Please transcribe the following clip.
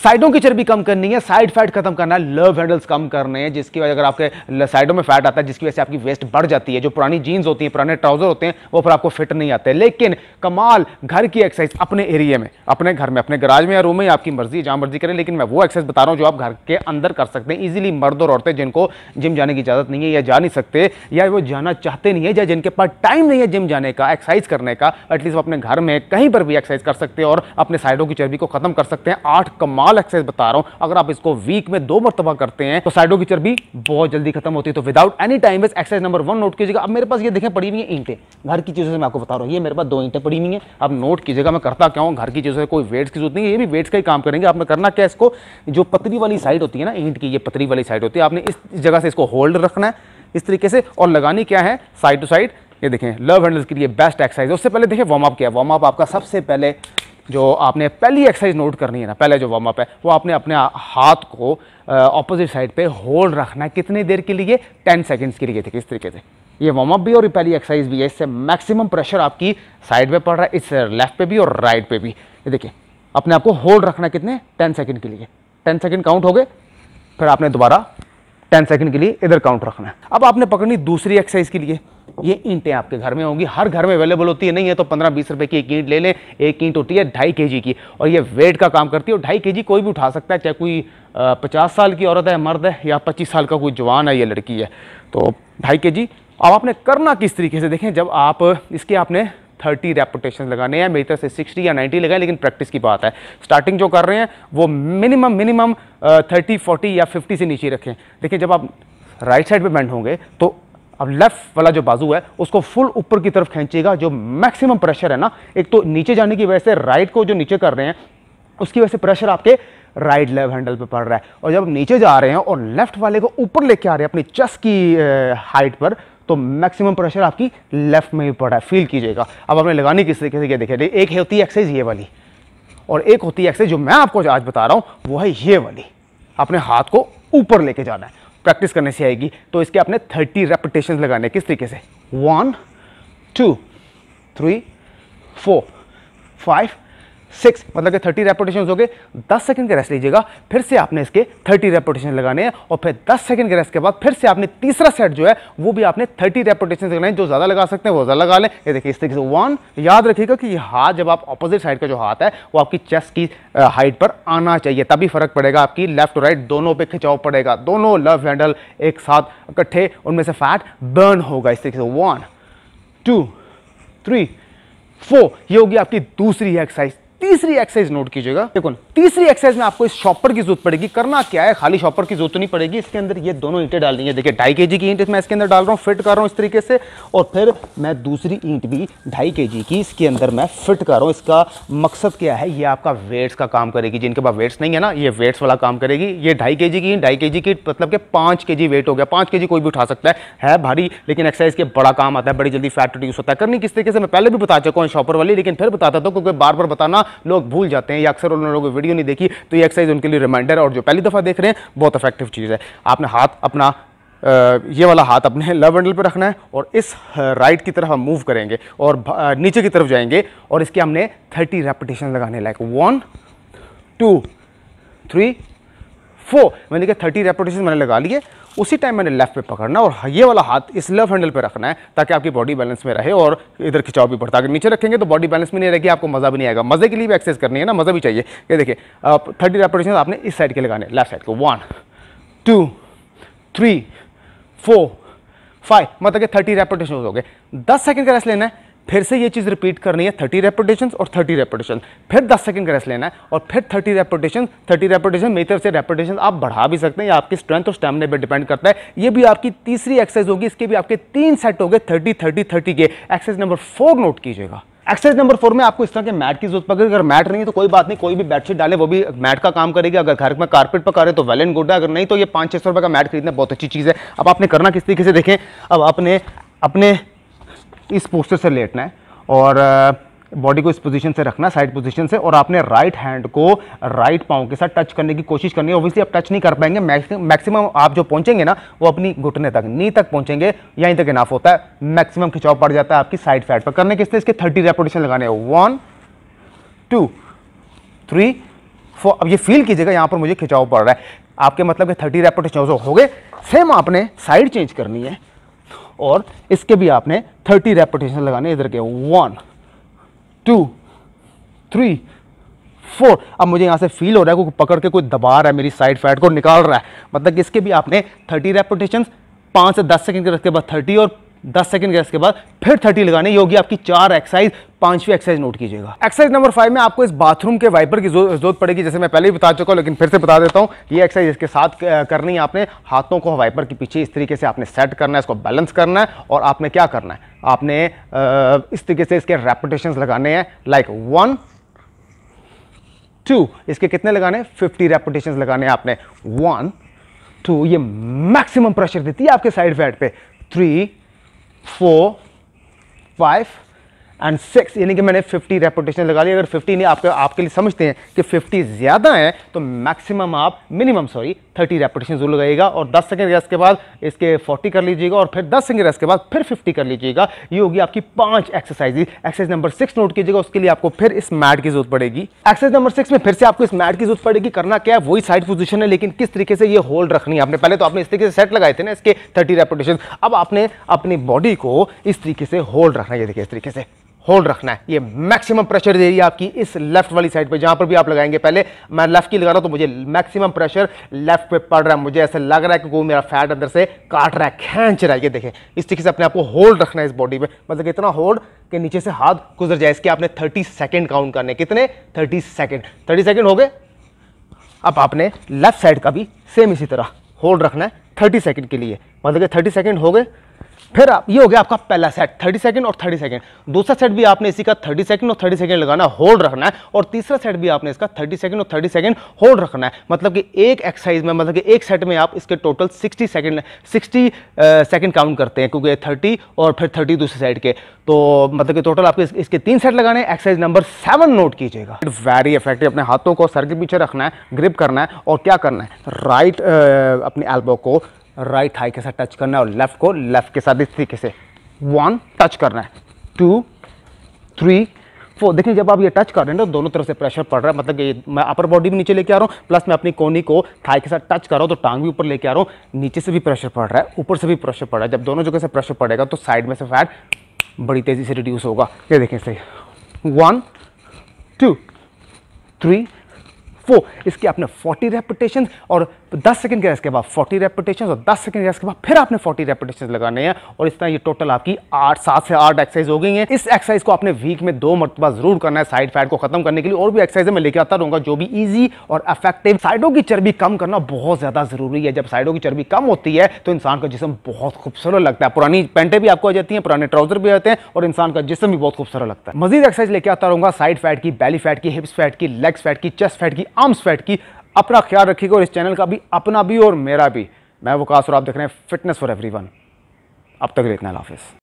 साइडों की चर्बी कम करनी है, साइड फैट खत्म करना है, लव हैंडल्स कम करने हैं, जिसकी वजह अगर आपके साइडों में फैट आता है जिसकी वजह से आपकी वेस्ट बढ़ जाती है, जो पुरानी जीन्स होती हैं, पुराने ट्राउजर होते हैं, वो फिर आपको फिट नहीं आते। लेकिन कमाल घर की एक्सरसाइज अपने एरिया में, अपने घर में, अपने गराज में या रूम में, आपकी मर्जी जहां मर्जी करें, लेकिन मैं वो एक्सरसाइज बता रहा हूं जो आप घर के अंदर कर सकते हैं इजीली। मर्द और औरतें जिनको जिम जाने की इजाजत नहीं है या जा नहीं सकते या वो जाना चाहते नहीं है या जिनके पास टाइम नहीं है जिम जाने का, एक्सरसाइज करने का, एटलीस्ट वो अपने घर में कहीं पर भी एक्सरसाइज कर सकते हैं और अपने साइडों की चर्बी को खत्म कर सकते हैं। 8 कमाल एक्सरसाइज बता रहा हूं, अगर आप इसको वीक में 2 मरतबा करते हैं तो साइडों की चर्बी बहुत जल्दी खत्म होती है। तो without any time waste exercise number 1 note कीजिएगा। अब मेरे पास ये देखें पड़ी हुई है ईंटें, घर की चीजों से मैं आपको बता रहा हूं, ये मेरे पास 2 ईंटें पड़ी हुई हैं। अब नोट कीजिएगा मैं करता क्या हूं, घर की चीजों से कोई वेट्स की जरूरत नहीं है, ये भी वेट्स का ही काम करेंगे। आपने करना क्या, इसको जो पतली वाली साइड होती है ना ईंट की, ये पतली वाली साइड होती है, आपने इस जगह से इसको होल्ड रखना है इस तरीके से और लगानी क्या है साइड टू साइड। ये देखें लव हैंडल्स के लिए बेस्ट एक्सरसाइज। उससे पहले देखिए वार्म अप क्या है। वार्म अप आपका सबसे पहले जो आपने पहली एक्सरसाइज नोट करनी है ना, पहले जो वार्म अप है वो आपने अपने हाथ को ऑपोजिट साइड पे होल्ड रखना है। कितनी देर के लिए, 10 सेकंड्स के लिए। देखिए इस तरीके से ये वार्म अप भी और पहली एक्सरसाइज भी है। इससे मैक्सिमम प्रेशर आपकी साइड पे पड़ रहा है, इस लेफ्ट पे भी और राइट पे भी। ये देखिए अपने आप को होल्ड रखना है कितने, 10 सेकंड के लिए। 10 सेकंड काउंट हो गए, फिर आपने दोबारा 10 सेकंड के लिए इधर काउंट रखना है। अब आपने पकड़नी दूसरी एक्सरसाइज के लिए। ये ईंटें आपके घर में होंगी, हर घर में अवेलेबल होती है, नहीं है तो 15-20 रुपए की एक ईंट ले लें। एक ईंट होती है 2.5 kg की और ये वेट का काम करती है। और 2.5 kg कोई भी उठा सकता है, चाहे कोई 50 साल की औरत है, मर्द है, या 25 साल का कोई जवान है या लड़की है, तो 2.5 kg। अब आपने करना किस तरीके से, देखें जब आप इसके आपने 30 रेपिटेशन लगाने हैं, मेरी तरफ से 60 या 90 लगाए, लेकिन प्रैक्टिस की बात है। स्टार्टिंग जो कर रहे हैं वो मिनिमम 30, 40 या 50 से नीचे रखें। देखिए जब आप राइट साइड पे बेंड होंगे तो अब लेफ्ट वाला जो बाजू है उसको फुल ऊपर की तरफ खींचिएगा। जो मैक्सिमम प्रेशर है ना, एक तो नीचे जाने की वजह से राइट को जो नीचे कर रहे हैं उसकी वजह से प्रेशर आपके राइट लेव हैंडल पे पड़ रहा है, और जब नीचे जा रहे हैं और लेफ्ट वाले को ऊपर लेके आ रहे हैं अपनी चेस्ट की हाइट पर, तो मैक्सिमम प्रेशर आपकी लेफ्ट में ही पड़ रहा है। फील कीजिएगा। अब आपने लगानी किस तरीके से, देखिए एक होती है एक्सरसाइज ये वाली और एक होती है एक्सरसाइज जो मैं आपको आज बता रहा हूं वो है ये वाली। अपने हाथ को ऊपर लेके जाना है, प्रैक्टिस करने से आएगी। तो इसके आपने 30 रेपिटेशंस लगाने किस तरीके से, 1 2 3 4 5 6, मतलब कि 30 रेपिटेशंस हो गए। 10 सेकंड का रेस्ट लीजिएगा, फिर से आपने इसके 30 रेपिटेशन लगाने हैं और फिर 10 सेकंड के रेस्ट के बाद फिर से आपने तीसरा सेट जो है वो भी आपने 30 रेपिटेशन लगाने हैं। जो ज्यादा लगा सकते हैं वो ज्यादा लगा लें। ये देखिए इस तरीके से 1। याद रखिएगा कि ये हाथ जब आप ऑपोजिट साइड का जो हाथ है वो आपकी चेस्ट की हाइट पर आना चाहिए, तभी फर्क पड़ेगा। आपकी लेफ्ट और राइट दोनों पे खिंचाव पड़ेगा, दोनों लव हैंडल एक साथ इकट्ठे, उनमें से फैट बर्न होगा। इस तरीके से 1 2 3 4। ये होगी आपकी दूसरी एक्सरसाइज। तीसरी एक्सरसाइज नोट कीजिएगा। देखो तीसरी एक्सरसाइज में आपको इस शॉपर की जरूरत पड़ेगी। करना क्या है, खाली शॉपर की जरूरत नहीं पड़ेगी, इसके अंदर ये दोनों ईंटें डालनी है। देखिए 2.5 kg की ईंट मैं इसके अंदर डाल रहा हूँ, फिट कर रहा हूँ इस तरीके से, और फिर मैं दूसरी ईंट भी 2.5 kg की इसके अंदर मैं फिट कर रहा हूँ। इसका मकसद क्या है, ये आपका वेट्स का काम करेगी। जिनके पास वेट्स नहीं है ना, ये वेट्स वाला काम करेगी। ये 2.5 kg की 2.5 kg की मतलब कि 5 kg वेट हो गया। 5 kg कोई भी उठा सकता है भारी, लेकिन एक्सरसाइज के बड़ा काम आता है, बड़ी जल्दी फैट रिड्यूस होता है। करनी किस तरीके से मैं पहले भी बता चुका हूँ शॉपर वाली, लेकिन फिर बताता हूँ क्योंकि बार बार बताना लोग भूल जाते हैं या अक्सर उन लोगों ने वीडियो नहीं देखी, तो ये एक्सरसाइज उनके लिए रिमाइंडर है। और जो पहली दफा देख रहे हैं बहुत इफेक्टिव चीज है। आपने हाथ अपना ये वाला हाथ अपने लव हैंडल पे रखना है और इस राइट की तरफ हम मूव करेंगे और नीचे की तरफ जाएंगे और इसके हमने 30 रेपिटेशन लगाने लायक 1 2 3 4। मैंने कहा 30 रेपिटेशन मैंने लगा लिए। उसी टाइम मैंने लेफ्ट पे पकड़ना और ये वाला हाथ इस लेफ्ट हैंडल पे रखना है ताकि आपकी बॉडी बैलेंस में रहे और इधर खिंचाव भी पड़ता है। अगर नीचे रखेंगे तो बॉडी बैलेंस में नहीं रहेगी, आपको मजा भी नहीं आएगा। मजे के लिए भी एक्सरसाइज करनी है ना, मजा भी चाहिए। ये देखिए 30 रेपिटेशन आपने इस साइड के लगाने, लेफ्ट साइड को 1 2 3 4 5, मतलब कि 30 रेपिटेशन हो गए। 10 सेकंड का रेस्ट लेना है, फिर से ये चीज रिपीट करनी है, 30 रेपिटेशन और 30 रेपिटेशन, फिर 10 सेकंड का रेस्ट लेना है और फिर 30 रेपिटेशन। मेरी तरफ से रेपिटेशन आप बढ़ा भी सकते हैं या आपकी स्ट्रेंथ और स्टैमिना पे डिपेंड करता है। ये भी आपकी तीसरी एक्सरसाइज होगी। इसके भी आपके 3 सेट हो गए 30 के। एक्सरसाइज नंबर 4 नोट कीजिएगा। एक्सरसाइज नंबर 4 में आपको इस तरह के मैट की जरूरत पड़ेगी। अगर मैट नहीं है तो कोई बात नहीं, कोई भी बेडशीट डाले वो भी मैट का काम करेगी। अगर घर में कारपेट पर करे तो वेल एंड गुड है, अगर नहीं तो ये 500-600 रुपए का मैट खरीदना बहुत अच्छी चीज है। अब आपने करना किस तरीके से, देखें अब आपने अपने इस पोस्टर से लेटना है और बॉडी को इस पोजीशन से रखना, साइड पोजीशन से, और आपने राइट हैंड को राइट पांव के साथ टच करने की कोशिश करनी है। ऑब्वियसली आप टच नहीं कर पाएंगे, मैक्सिमम आप जो पहुंचेंगे ना वो अपनी घुटने तक, नी तक पहुंचेंगे, यहीं तक इनफ होता है। मैक्सिमम खिंचाव पड़ जाता है आपकी साइड फैट पर। करने किससे, इसके 30 रेपिटेशन लगाने हैं। 1 2 3 अब ये फील कीजिएगा यहाँ पर मुझे खिंचाव पड़ रहा है, आपके मतलब कि 30 रेपिटेशन हो गए। सेम आपने साइड चेंज करनी है और इसके भी आपने 30 रेपिटेशन लगाने इधर के 1 2 3 4। अब मुझे यहाँ से फील हो रहा है कोई पकड़ के कोई दबा रहा है, मेरी साइड फैट को निकाल रहा है, मतलब कि इसके भी आपने 30 रेपिटेशन 5 से 10 सेकंड के, उसके बाद 30 और 10 सेकंड के इसके बाद फिर 30 लगाने। ये होगी आपकी 4 एक्सरसाइज। 5वीं एक्सरसाइज नोट कीजिएगा। एक्सरसाइज नंबर 5 में आपको इस बाथरूम के वाइपर की जरूरत पड़ेगी, जैसे मैं पहले ही बता चुका हूं लेकिन फिर से बता देता हूं। ये एक्सरसाइज इसके साथ करनी है आपने। हाथों को वाइपर के पीछे इस तरीके से आपने सेट करना है, इसको बैलेंस करना है और आपने क्या करना है, आपने इस तरीके से इसके रेपिटेशंस लगाने हैं, लाइक 1 2। इसके कितने लगाने हैं, 50 रेपिटेशंस लगाने हैं आपने। 1 2, ये मैक्सिमम प्रेशर देती है आपके साइड फैट पे। 3 4 5 एंड 6, यानी कि मैंने 50 रेपिटेशन लगा ली। अगर 50 नहीं आपके लिए समझते हैं कि 50 ज्यादा है तो मैक्सिमम आप मिनिमम 30 रेपिटेशन जरूर लगाइएगा और 10 सेकंड रेस्ट के बाद इसके 40 कर लीजिएगा और फिर 10 सेकंड रेस्ट के बाद फिर 50 कर लीजिएगा। ये होगी आपकी 5 एक्सरसाइज। एक्सरसाइज नंबर 6 नोट कीजिएगा, उसके लिए आपको फिर इस मैट की जरूरत पड़ेगी। एक्सरसाइज नंबर 6 में फिर से आपको इस मैट की जरूरत पड़ेगी। करना क्या है, वही साइड पोजीशन है लेकिन किस तरीके से ये होल्ड रखनी है आपने। पहले तो आपने इस तरीके से सेट लगाए थे ना इसके 30 रेपिटेशन, अब आपने अपनी बॉडी को इस तरीके से होल्ड रखना है। ये देखिए इस तरीके से होल्ड रखना है। ये मैक्सिमम प्रेशर दे रही है आपकी इस लेफ्ट वाली साइड पे, जहां पर भी आप लगाएंगे। पहले मैं लेफ्ट की लगा रहा हूं तो मुझे मैक्सिमम प्रेशर लेफ्ट पे पड़ रहा है, मुझे ऐसा लग रहा है कि कोई मेरा फैट अंदर से काट रहा है, खींच रहा है। ये देखें इस तरीके से अपने आप को होल्ड रखना है इस बॉडी पे, मतलब इतना होल्ड कि नीचे से हाथ गुजर जाए। इसके आपने 30 सेकंड काउंट करने। कितने, 30 सेकंड। 30 सेकंड हो गए। अब आपने लेफ्ट साइड का भी सेम इसी तरह होल्ड रखना है 30 सेकंड के लिए, मतलब कि 30 सेकंड हो गए। फिर आप, ये हो गया आपका पहला सेट 30 सेकंड और 30 सेकंड। दूसरा सेट भी आपने इसी का 30 सेकंड और 30 सेकंड लगाना, होल्ड रखना है। और तीसरा सेट भी आपने इसका 30 सेकंड और 30 सेकंड होल्ड रखना है। मतलब कि एक एक्सरसाइज में, मतलब कि एक सेट में आप इसके टोटल 60 सेकंड काउंट करते हैं, क्योंकि 30 और फिर 30 दूसरी साइड के, तो मतलब कि टोटल आपके इसके 3 सेट लगाने हैं। एक्सरसाइज नंबर 7 नोट कीजिएगा। Very effective. अपने हाथों को सर के पीछे रखना है, ग्रिप करना है और क्या करना है, राइट अपने एल्बो को राइट थाई के साथ टच करना है और लेफ्ट को लेफ्ट के साथ इस तरीके से 1 टच करना है, 2 3 4। देखिए जब आप ये टच कर रहे हैं ना, दोनों तरफ से प्रेशर पड़ रहा है, मतलब कि मैं अपर बॉडी भी नीचे लेके आ रहा हूँ, प्लस मैं अपनी कोनी को थाई के साथ टच कर रहा हूँ तो टांग भी ऊपर लेके आ रहा हूँ। नीचे से भी प्रेशर पड़ रहा है, ऊपर से भी प्रेशर पड़ रहा है। जब दोनों जगह से प्रेशर पड़ेगा तो साइड में से फैट बड़ी तेजी से रिड्यूस होगा। ये देखें सही, 1 2 3 4। इसके आपने 40 रेपिटेशन और 10 सेकंड के रेस्ट के बाद 40 रेपिटेशन और 10 सेकंड के रेस्ट के बाद फिर आपने 40 रेपिटेशन लगाने हैं। और इस तरह ये टोटल आपकी 7 से 8 एक्सरसाइज हो गई हैं। इस एक्सरसाइज को आपने वीक में 2 मरतबा जरूर करना है साइड फैट को खत्म करने के लिए। और भी एक्सरसाइज मैं लेके आता रहूंगा जो भी ईजी और इफेक्टिव। साइडों की चर्बी कम करना बहुत ज्यादा जरूरी है। जब साइडों की चर्बी कम होती है तो इंसान का जिस्म बहुत खूबसूरत लगता है। पुरानी पैंटें भी आपको आ जाती हैं, पुराने ट्राउजर भी आते हैं और इंसान का जिस्म भी बहुत खूबसूरत लगता है। मजीद एक्सरसाइज लेके आता रहूंगा साइड फैट की, बेली फैट की, हिप्स फैट की, लेग्स फैट की, चेस्ट फैट की, आर्म्स फैट की। अपना ख्याल रखिएगा और इस चैनल का भी, अपना भी और मेरा भी। मैं वकास और आप देख रहे हैं फिटनेस फॉर एवरीवन। अब तक इतना, अल्लाह हाफिज़।